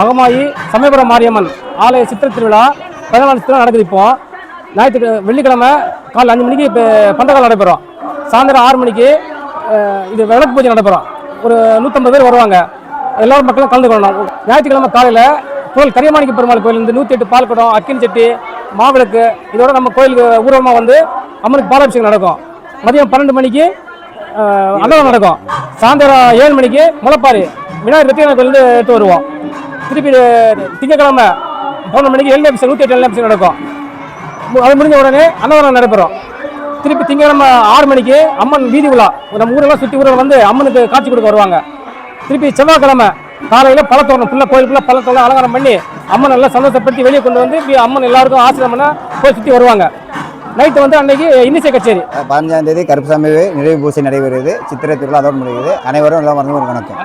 மகமாயி சமயபுரம் மாரியம்மன் ஆலய சித்திரை திருவிழா 14 திருவிழா நடக்குது. இப்போ வெள்ளிக்கிழமை காலை 5 மணிக்கு இப்போ பந்தக்கால் நடைபெறும். சாயந்தரம் 6 மணிக்கு இது விளக்கு பூஜை நடைபெறும். ஒரு 150 பேர் வருவாங்க. எல்லாரும் மக்களும் கலந்துக்கணும். ஞாயிற்றுக்கிழமை காலையில் கோயில் கரியமாணிக்க பெருமாள் கோயிலேருந்து 108 பால் குடம், அக்கினி சட்டி, மாவிளக்கு இதோட நம்ம கோயிலுக்கு ஊர்வலமாக வந்து அம்மனுக்கு பாலாபிஷேகம் நடக்கும். மதியம் 12 மணிக்கு அன்னதானம் நடக்கும். சாயந்தரம் 7 மணிக்கு முளைப்பாரி விநாயகர் வெற்றிகரன் கோயிலேருந்து எடுத்து வருவோம். திருப்பி திங்கக்கிழமை 11 மணிக்கு எல்லை அபிஷேகம் 108 எல்லை அபிஷேகம் நடக்கும். அது முடிஞ்ச உடனே அன்னதானம் நடைபெறும். திருப்பி திங்கக்கிழமை 6 மணிக்கு அம்மன் வீதி உலா நம்ம ஊரெல்லாம் சுற்றி ஊரில் வந்து அம்மனுக்கு காட்சி கொடுக்க வருவாங்க. திருப்பி செவ்வாய்க்கிழமை காலையில் பழத்தோரணம் ஃபுல்லாக கோயிலுக்குள்ளே பழத்தோரணம் அலங்காரம் பண்ணி அம்மன் நல்லா சந்தோஷப்படுத்தி வெளியே கொண்டு வந்து இப்படி அம்மன் எல்லாருக்கும் ஆசிரியம் பண்ண போய் சுற்றி வருவாங்க. நைட்டு வந்து அன்னைக்கு இன்னிசை கச்சேரி. 15ஆம் தேதி கருப்புசாமி நிறைவு பூஜை நடைபெறுகிறது. சித்திரை திருவிழா அதோடு முடிகிறது. அனைவரும் எல்லாம் வந்து வணக்கம்.